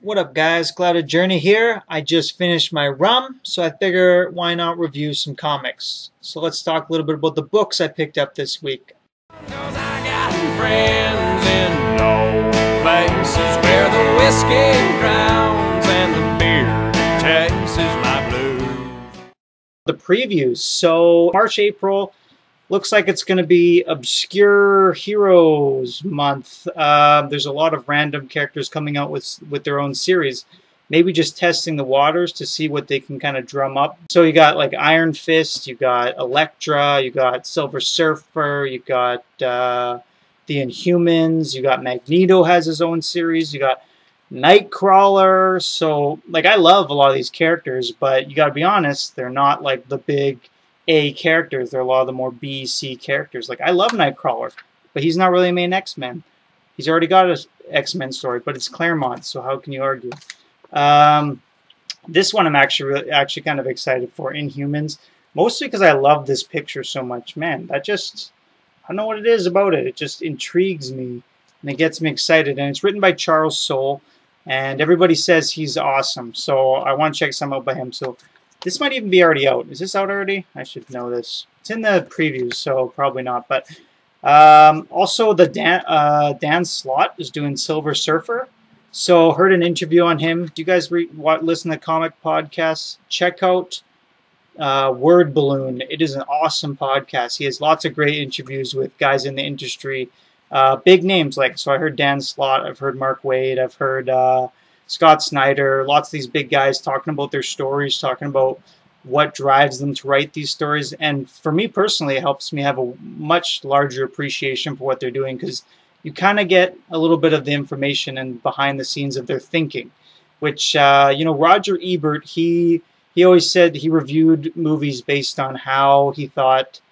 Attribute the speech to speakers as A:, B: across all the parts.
A: What up guys, Clouded Journey here. I just finished my rum, so I figure why not review some comics. So let's talk a little bit about the books I picked up this week.
B: I got friends in low places where the whiskey drowns and the beer chases my blues.
A: The previews. So March, April, looks like it's going to be Obscure Heroes month. There's a lot of random characters coming out with their own series. Maybe just testing the waters to see what they can kind of drum up. So you got like Iron Fist, you got Elektra, you got Silver Surfer, you got the Inhumans, you got Magneto has his own series, you got Nightcrawler. So like I love a lot of these characters, but you got to be honest, they're not like the big A characters. They're a lot of the more B, C characters. Like I love Nightcrawler, but he's not really a main X-Men. He's already got an X-Men story, but it's Claremont, so how can you argue? This one I'm actually kind of excited for, Inhumans, mostly because I love this picture so much. Man, that just, I don't know what it is about it. It just intrigues me and it gets me excited. And it's written by Charles Soule, and everybody says he's awesome. So I want to check some out by him. So this might even be already out. Is this out already? I should know this. It's in the previews, so probably not. But also, the Dan Slott is doing Silver Surfer. So heard an interview on him. Do you guys listen to comic podcasts? Check out Word Balloon. It is an awesome podcast. He has lots of great interviews with guys in the industry. Big names like, so I heard Dan Slott. I've heard Mark Waid. I've heard Scott Snyder, lots of these big guys talking about their stories, talking about what drives them to write these stories. And for me personally, it helps me have a much larger appreciation for what they're doing, because you kind of get a little bit of the information and behind the scenes of their thinking, which, you know, Roger Ebert, he always said he reviewed movies based on how he thought,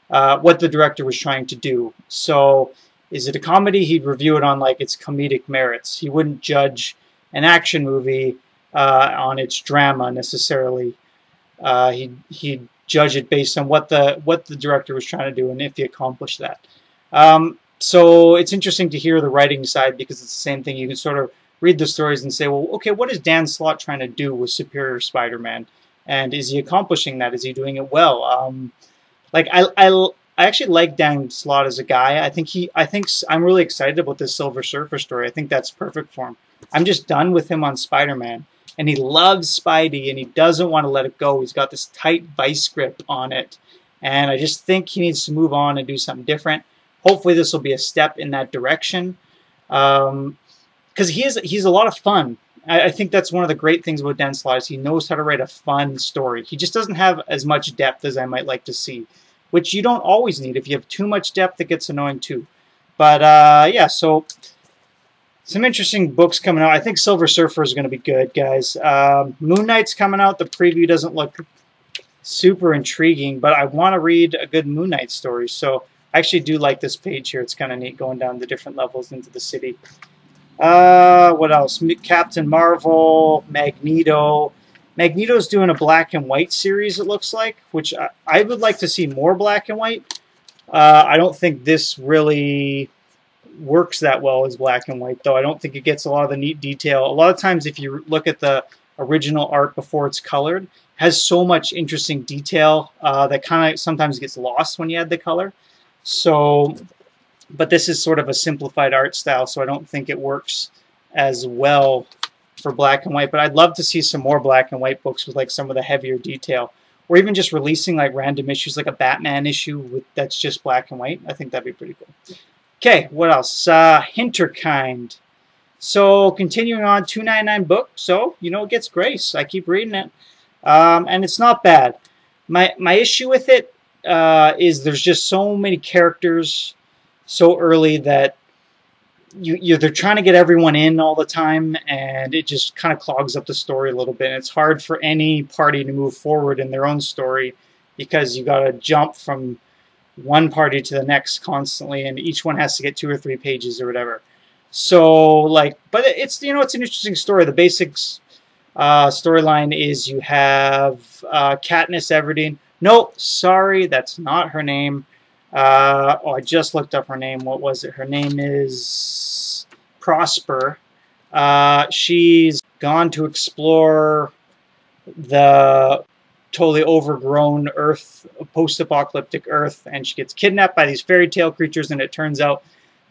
A: what the director was trying to do. So is it a comedy? He'd review it on like its comedic merits. He wouldn't judge an action movie on its drama necessarily. He'd judge it based on what the director was trying to do and if he accomplished that. So it's interesting to hear the writing side, because it's the same thing. You can sort of read the stories and say, well, okay, what is Dan Slott trying to do with Superior Spider-Man, and is he accomplishing that? Is he doing it well? Like I actually like Dan Slott as a guy. I think I'm really excited about this Silver Surfer story. I think that's perfect for him. I'm just done with him on Spider-Man, and he loves Spidey, and he doesn't want to let it go. He's got this tight vice grip on it, and I just think he needs to move on and do something different. Hopefully this will be a step in that direction, because he's a lot of fun. I think that's one of the great things about Dan Slott, is he knows how to write a fun story. He just doesn't have as much depth as I might like to see, which you don't always need. If you have too much depth, it gets annoying too. But yeah, so some interesting books coming out. I think Silver Surfer is going to be good, guys. Moon Knight's coming out. The preview doesn't look super intriguing, but I want to read a good Moon Knight story. So I actually do like this page here. It's kind of neat going down the different levels into the city. What else? Captain Marvel, Magneto. Magneto's doing a black and white series, it looks like, which I would like to see more black and white. I don't think this really works that well as black and white, though. I don't think it gets a lot of the neat detail. A lot of times, if you look at the original art before it's colored, it has so much interesting detail that kind of sometimes gets lost when you add the color. So, but this is sort of a simplified art style, so I don't think it works as well for black and white. But I'd love to see some more black and white books with like some of the heavier detail, or even just releasing like random issues, like a Batman issue that's just black and white. I think that'd be pretty cool. Okay, what else? Hinterkind. So continuing on, $2.99 book. So you know it gets grace. I keep reading it, and it's not bad. My issue with it is there's just so many characters so early that they're trying to get everyone in all the time, and it just kind of clogs up the story a little bit. And it's hard for any party to move forward in their own story, because you got to jump from one party to the next constantly, and each one has to get 2 or 3 pages or whatever. So like, but it's, you know, it's an interesting story. The basics storyline is you have Katniss Everdeen. No, sorry, that's not her name. Oh, I just looked up her name. What was it? Her name is Prosper. She's gone to explore the totally overgrown Earth, post-apocalyptic Earth, and she gets kidnapped by these fairy tale creatures, and it turns out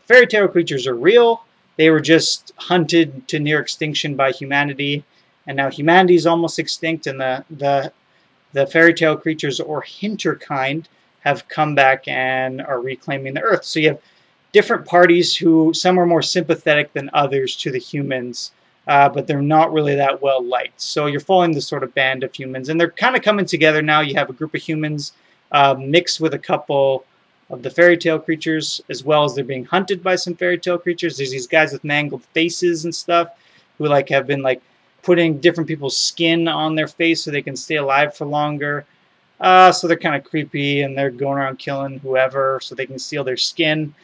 A: fairy tale creatures are real. They were just hunted to near extinction by humanity, and now humanity is almost extinct, and the fairy tale creatures, or Hinterkind, have come back and are reclaiming the Earth. So you have different parties who, some are more sympathetic than others to the humans, but they're not really that well liked. So you're following this sort of band of humans, and they're kind of coming together now. You have a group of humans mixed with a couple of the fairy tale creatures, as well as they're being hunted by some fairy tale creatures. There's these guys with mangled faces and stuff who like have been like putting different people's skin on their face so they can stay alive for longer. So they're kind of creepy, and they're going around killing whoever so they can steal their skin.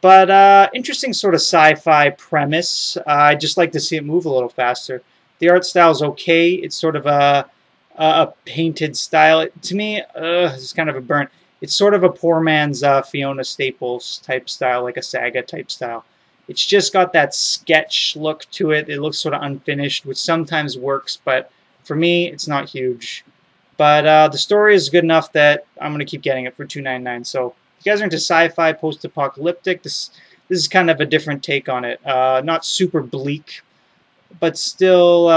A: But interesting sort of sci-fi premise. I just like to see it move a little faster. The art style is okay. It's sort of a painted style. To me, it's kind of a burnt. It's sort of a poor man's Fiona Staples type style, like a saga type style. It's just got that sketch look to it. It looks sort of unfinished, which sometimes works, but for me, it's not huge. But the story is good enough that I'm going to keep getting it for $2.99. So if you guys are into sci-fi, post-apocalyptic, this is kind of a different take on it. Not super bleak, but still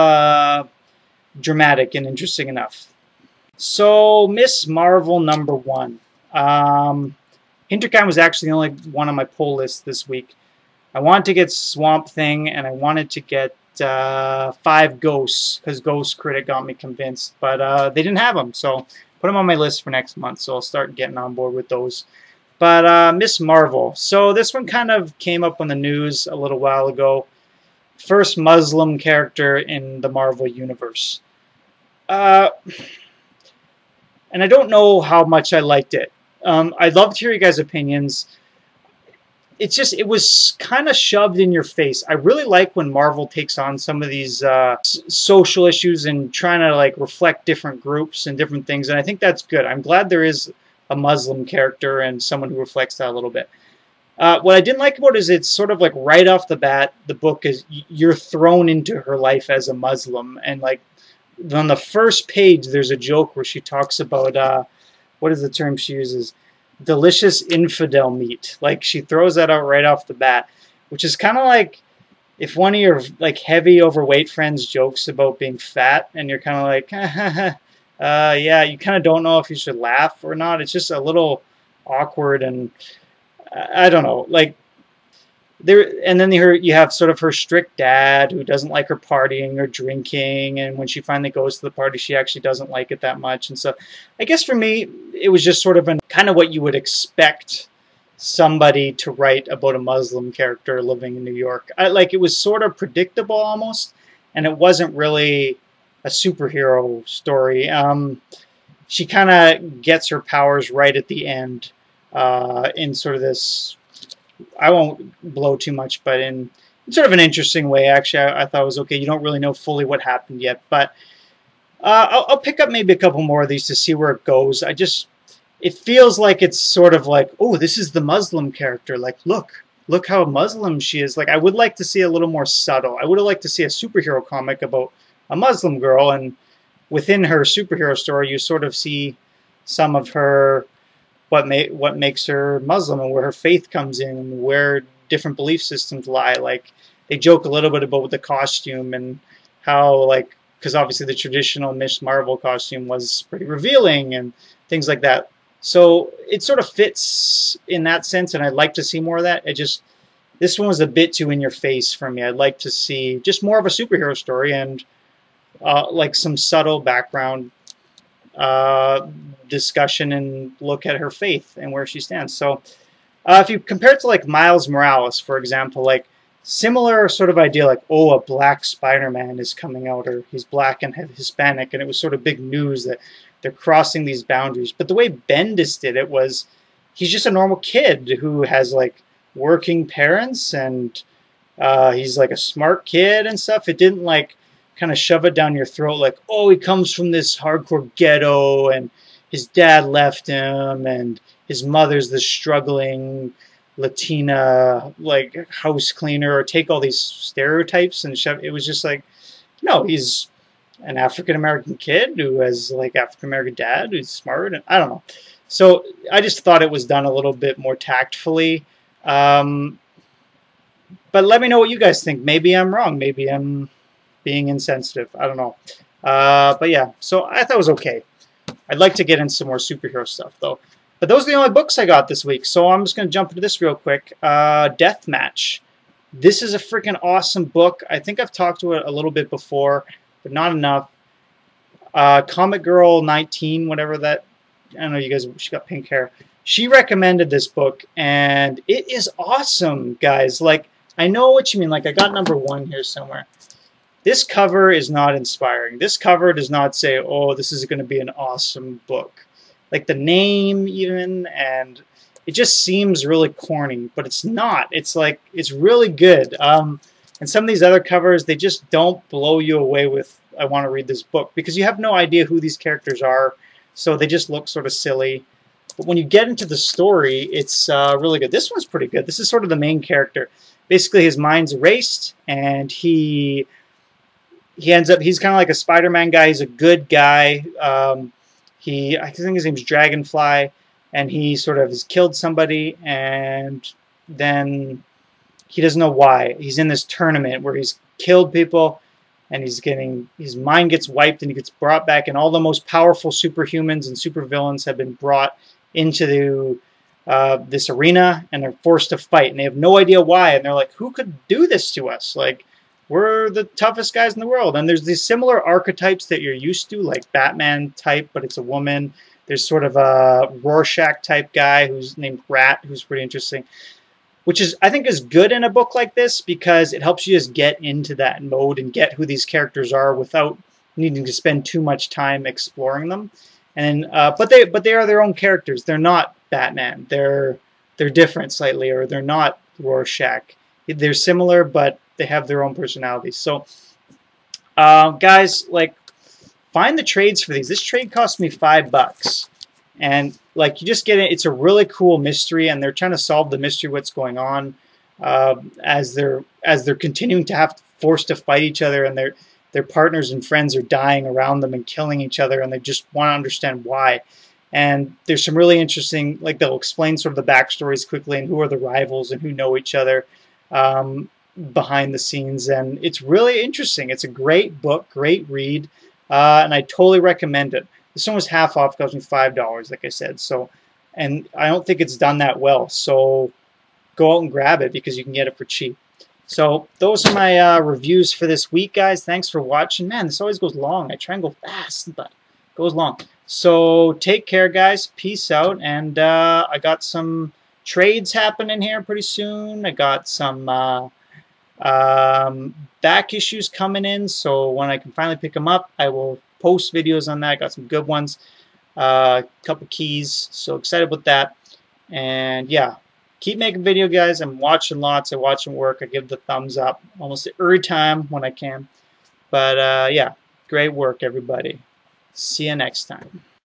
A: dramatic and interesting enough. So Miss Marvel #1. Hinterkind was actually the only one on my pull list this week. I wanted to get Swamp Thing, and I wanted to get 5 Ghosts, because Ghost Critic got me convinced, but they didn't have them, so put them on my list for next month, so I'll start getting on board with those. But Miss Marvel. So this one kind of came up on the news a little while ago. First Muslim character in the Marvel Universe. And I don't know how much I liked it. I'd love to hear you guys' opinions. It's just, it was kind of shoved in your face. I really like when Marvel takes on some of these social issues and trying to like reflect different groups and different things, and I think that's good. I'm glad there is a Muslim character and someone who reflects that a little bit. What I didn't like about it is it's sort of like right off the bat, the book is, you're thrown into her life as a Muslim, and like on the first page there's a joke where she talks about, what is the term she uses? Delicious infidel meat. Like, she throws that out right off the bat, which is kind of like if one of your like heavy overweight friends jokes about being fat, and you're kind of like, yeah, you kind of don't know if you should laugh or not. It's just a little awkward, and I don't know, like there. And then you have sort of her strict dad who doesn't like her partying or drinking, and when she finally goes to the party, she actually doesn't like it that much. And so I guess for me, it was just sort of kind of what you would expect somebody to write about a Muslim character living in New York. Like, it was sort of predictable almost, and it wasn't really a superhero story. She kind of gets her powers right at the end in sort of this, I won't blow too much, but in sort of an interesting way. Actually, I thought it was okay. You don't really know fully what happened yet, but I'll pick up maybe a couple more of these to see where it goes. It feels like it's sort of like, oh, this is the Muslim character. Like, look how Muslim she is. Like, I would like to see a little more subtle. I would have liked to see a superhero comic about a Muslim girl, and within her superhero story, you sort of see some of her, what makes her Muslim, and where her faith comes in, and where different belief systems lie. Like, they joke a little bit about the costume and how, like, because obviously the traditional Miss Marvel costume was pretty revealing and things like that. So it sort of fits in that sense, and I'd like to see more of that. This one was a bit too in your face for me. I'd like to see just more of a superhero story, and like some subtle background discussion and look at her faith and where she stands. So if you compare it to like Miles Morales, for example, like similar sort of idea, like, oh, a black Spider-Man is coming out, or he's black and Hispanic, and it was sort of big news that they're crossing these boundaries. But the way Bendis did it was, he's just a normal kid who has like working parents, and he's like a smart kid and stuff. It didn't like kind of shove it down your throat like, oh, he comes from this hardcore ghetto, and his dad left him, and his mother's the struggling Latina like house cleaner, or take all these stereotypes and shove. It was just like, No, he's an African American kid who has like African American dad who's smart, and I don't know. So I just thought it was done a little bit more tactfully. But let me know what you guys think. Maybe I'm wrong. Maybe I'm being insensitive. I don't know. But yeah, so I thought it was okay. I'd like to get into some more superhero stuff, though. But those are the only books I got this week, so I'm just going to jump into this real quick. Deathmatch. This is a freaking awesome book. I think I've talked to it a little bit before, but not enough. Comic Girl 19, whatever that... I don't know, you guys, she got pink hair. She recommended this book, and it is awesome, guys. Like, I know what you mean. Like, I got #1 here somewhere. This cover is not inspiring. This cover does not say, oh, this is going to be an awesome book. Like the name even, and it just seems really corny, but it's not. It's like, it's really good. And some of these other covers, they just don't blow you away with, I want to read this book, because you have no idea who these characters are, so they just look sort of silly. But when you get into the story, it's really good. This one's pretty good. This is sort of the main character. Basically, his mind's erased, and he ends up, he's kind of like a Spider-Man guy. He's a good guy. I think his name's Dragonfly, and he sort of has killed somebody, and then he doesn't know why. He's in this tournament where he's killed people, and his mind gets wiped, and he gets brought back, and all the most powerful superhumans and supervillains have been brought into this arena, and they're forced to fight, and they have no idea why, and they're like, who could do this to us? Like, we're the toughest guys in the world. And there's these similar archetypes that you're used to, like Batman type, but it's a woman. There's sort of a Rorschach type guy who's named Rat, who's pretty interesting, which is, I think, is good in a book like this because it helps you just get into that mode and get who these characters are without needing to spend too much time exploring them. And but they are their own characters. They're not Batman. They're different slightly, or they're not Rorschach. They're similar, but they have their own personalities. So, guys, like, find the trades for these. This trade cost me $5, and like, you just get it. It's a really cool mystery, and they're trying to solve the mystery, what's going on, as they're continuing to have forced to fight each other, and their partners and friends are dying around them and killing each other, and they just want to understand why. And there's some really interesting, like, they'll explain sort of the backstories quickly and who are the rivals and who know each other behind the scenes, and it's really interesting. It's a great book, great read, and I totally recommend it. This one was half off, cost me $5, like I said. So, and I don't think it's done that well. So go out and grab it because you can get it for cheap. So those are my reviews for this week, guys. Thanks for watching. Man, this always goes long. I try and go fast, but it goes long. So take care, guys. Peace out. And I got some trades happening here pretty soon. I got some back issues coming in, so when I can finally pick them up, I will post videos on that. I got some good ones, couple keys, so excited with that. And yeah, keep making video, guys. I'm watching lots. I watch them work. I give the thumbs up almost every time when I can. But yeah, great work, everybody. See you next time.